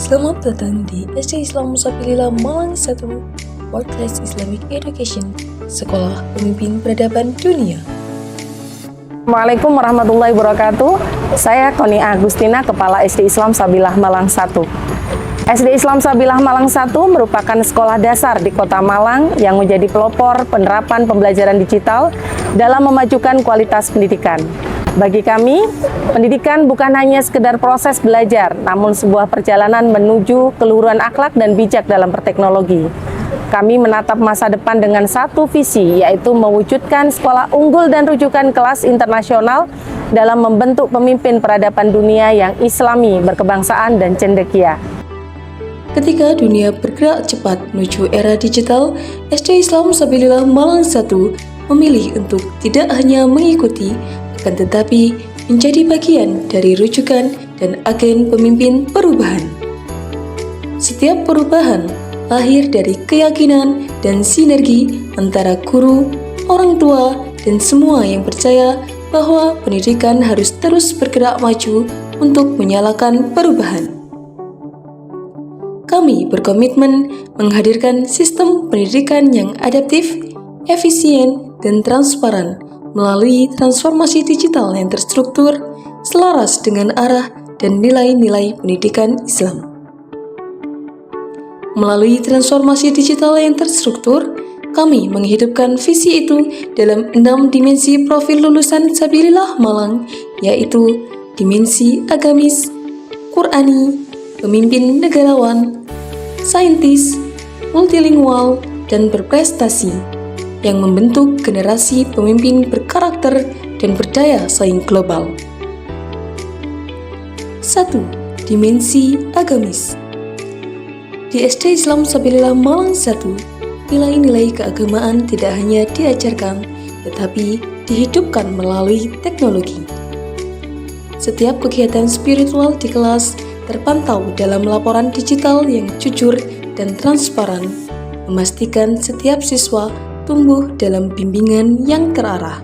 Selamat datang di SD Islam Musabilillah Malang 1 World Class Islamic Education, Sekolah Pemimpin Peradaban Dunia. Assalamualaikum warahmatullahi wabarakatuh. Saya Koni Agustina, Kepala SD Islam Sabilah Malang 1. SD Islam Sabilah Malang 1 merupakan sekolah dasar di Kota Malang yang menjadi pelopor penerapan pembelajaran digital dalam memajukan kualitas pendidikan. Bagi kami, pendidikan bukan hanya sekedar proses belajar, namun sebuah perjalanan menuju keluhuran akhlak dan bijak dalam berteknologi. Kami menatap masa depan dengan satu visi, yaitu mewujudkan sekolah unggul dan rujukan kelas internasional dalam membentuk pemimpin peradaban dunia yang islami, berkebangsaan, dan cendekia. Ketika dunia bergerak cepat menuju era digital, SD Islam Musabilillah Malang 1 memilih untuk tidak hanya mengikuti, akan tetapi menjadi bagian dari rujukan dan agen pemimpin perubahan. Setiap perubahan lahir dari keyakinan dan sinergi antara guru, orang tua, dan semua yang percaya bahwa pendidikan harus terus bergerak maju untuk menyalakan perubahan. Kami berkomitmen menghadirkan sistem pendidikan yang adaptif, efisien, dan transparan melalui transformasi digital yang terstruktur, selaras dengan arah dan nilai-nilai pendidikan Islam. Melalui transformasi digital yang terstruktur, kami menghidupkan visi itu dalam 6 dimensi profil lulusan Sabilillah Malang, yaitu dimensi agamis, Qur'ani, pemimpin negarawan, saintis, multilingual, dan berprestasi, yang membentuk generasi pemimpin berkarakter dan berdaya saing global. 1. Dimensi agamis. Di SD Islam Sabilillah Malang 1, nilai-nilai keagamaan tidak hanya diajarkan, tetapi dihidupkan melalui teknologi. Setiap kegiatan spiritual di kelas terpantau dalam laporan digital yang jujur dan transparan, memastikan setiap siswa tumbuh dalam bimbingan yang terarah.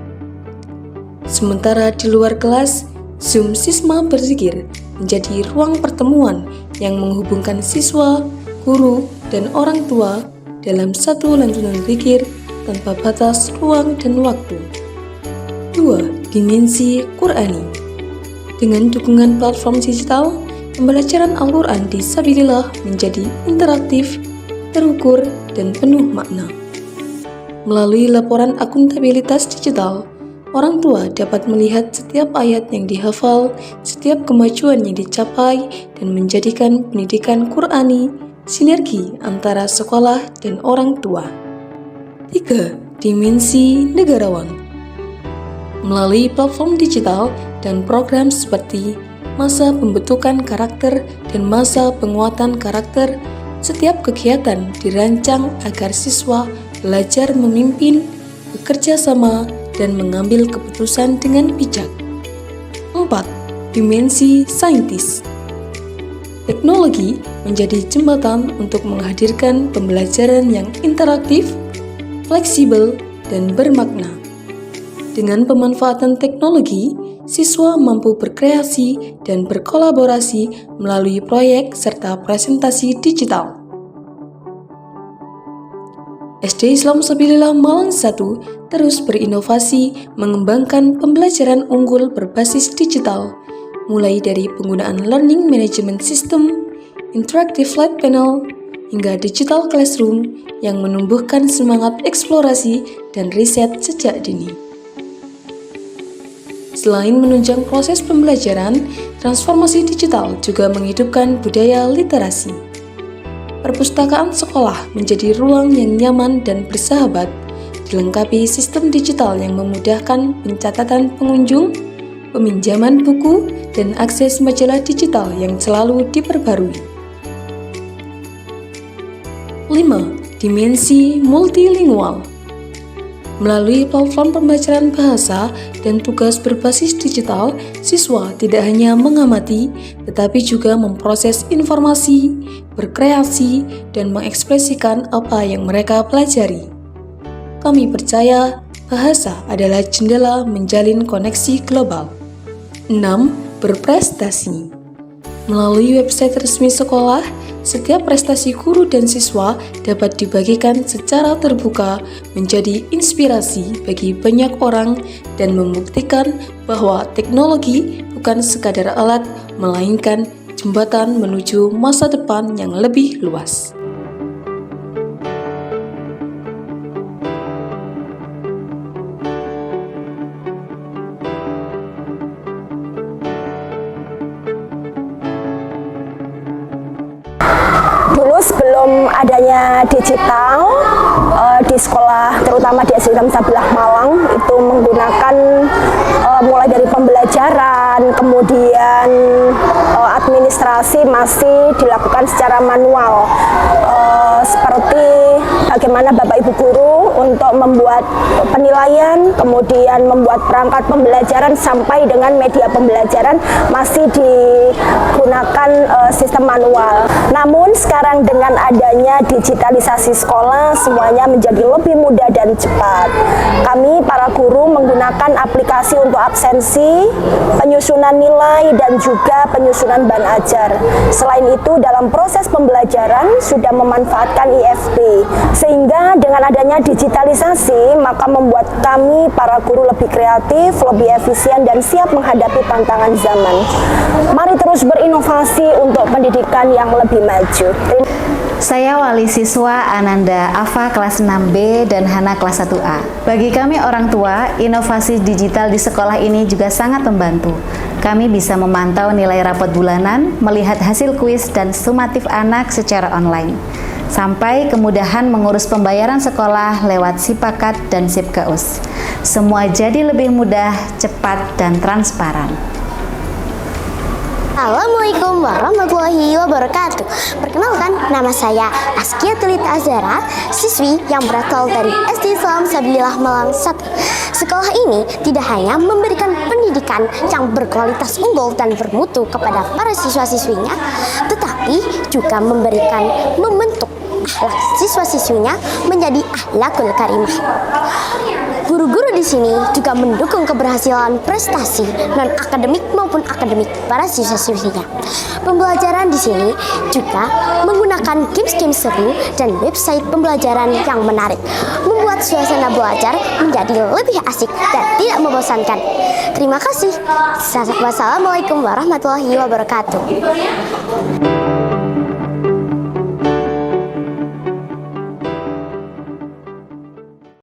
Sementara di luar kelas, Zoom Sisma Berzikir menjadi ruang pertemuan yang menghubungkan siswa, guru, dan orang tua dalam satu lantunan zikir tanpa batas ruang dan waktu. 2. Dimensi Qur'ani. Dengan dukungan platform digital, pembelajaran Al-Quran di Sabilillah menjadi interaktif, terukur, dan penuh makna. Melalui laporan akuntabilitas digital, orang tua dapat melihat setiap ayat yang dihafal, setiap kemajuan yang dicapai, dan menjadikan pendidikan Qur'ani sinergi antara sekolah dan orang tua. 3. Dimensi negarawan. Melalui platform digital dan program seperti masa pembentukan karakter dan masa penguatan karakter, setiap kegiatan dirancang agar siswa belajar memimpin, bekerja sama, dan mengambil keputusan dengan bijak. 4. Dimensi saintis. Teknologi menjadi jembatan untuk menghadirkan pembelajaran yang interaktif, fleksibel, dan bermakna. Dengan pemanfaatan teknologi, siswa mampu berkreasi dan berkolaborasi melalui proyek serta presentasi digital. SD Islam Sabilillah Malang 1 terus berinovasi mengembangkan pembelajaran unggul berbasis digital, mulai dari penggunaan Learning Management System, Interactive Flat Panel, hingga Digital Classroom yang menumbuhkan semangat eksplorasi dan riset sejak dini. Selain menunjang proses pembelajaran, transformasi digital juga menghidupkan budaya literasi. Perpustakaan sekolah menjadi ruang yang nyaman dan bersahabat, dilengkapi sistem digital yang memudahkan pencatatan pengunjung, peminjaman buku, dan akses majalah digital yang selalu diperbarui. 5. Dimensi multilingual. Melalui platform pembelajaran bahasa dan tugas berbasis digital, siswa tidak hanya mengamati, tetapi juga memproses informasi, berkreasi, dan mengekspresikan apa yang mereka pelajari. Kami percaya bahasa adalah jendela menjalin koneksi global. 6. Berprestasi. Melalui website resmi sekolah, setiap prestasi guru dan siswa dapat dibagikan secara terbuka menjadi inspirasi bagi banyak orang dan membuktikan bahwa teknologi bukan sekadar alat, melainkan jembatan menuju masa depan yang lebih luas. Dulu sebelum adanya digital di sekolah, terutama di SD Islam Sabilah Malang, itu menggunakan mulai dari pembelajaran, kemudian administrasi masih dilakukan secara manual, seperti bagaimana Bapak Ibu Guru untuk membuat penilaian, kemudian membuat perangkat pembelajaran sampai dengan media pembelajaran masih digunakan sistem manual. Namun sekarang dengan adanya digitalisasi sekolah, semuanya menjadi lebih mudah dan cepat. Kami para guru menggunakan aplikasi untuk absensi, penyusunan nilai, dan juga penyusunan bahan ajar. Selain itu, dalam proses pembelajaran sudah memanfaatkan IFP, sehingga dengan adanya digitalisasi, maka membuat kami para guru lebih kreatif, lebih efisien, dan siap menghadapi tantangan zaman. Mari terus berinovasi untuk pendidikan yang lebih maju. Saya wali siswa Ananda Afa kelas 6B dan Hana kelas 1A. Bagi kami orang tua, inovasi digital di sekolah ini juga sangat membantu. Kami bisa memantau nilai rapot bulanan, melihat hasil kuis dan sumatif anak secara online. Sampai kemudahan mengurus pembayaran sekolah lewat Sipakat dan Sipkaus. Semua jadi lebih mudah, cepat, dan transparan. Assalamualaikum warahmatullahi wabarakatuh. Perkenalkan, nama saya Askia Tulita Azara, siswi yang berasal dari SD Islam Sabilah Malang 1. Sekolah ini tidak hanya memberikan pendidikan yang berkualitas unggul dan bermutu kepada para siswa-siswinya, tetapi juga membentuk akhlak siswa-siswinya menjadi akhlakul karimah. Guru-guru di sini juga mendukung keberhasilan prestasi non-akademik maupun akademik para siswa-siswinya. Pembelajaran di sini juga menggunakan games-games seru dan website pembelajaran yang menarik, membuat suasana belajar menjadi lebih asik dan tidak membosankan. Terima kasih. Wassalamualaikum warahmatullahi wabarakatuh.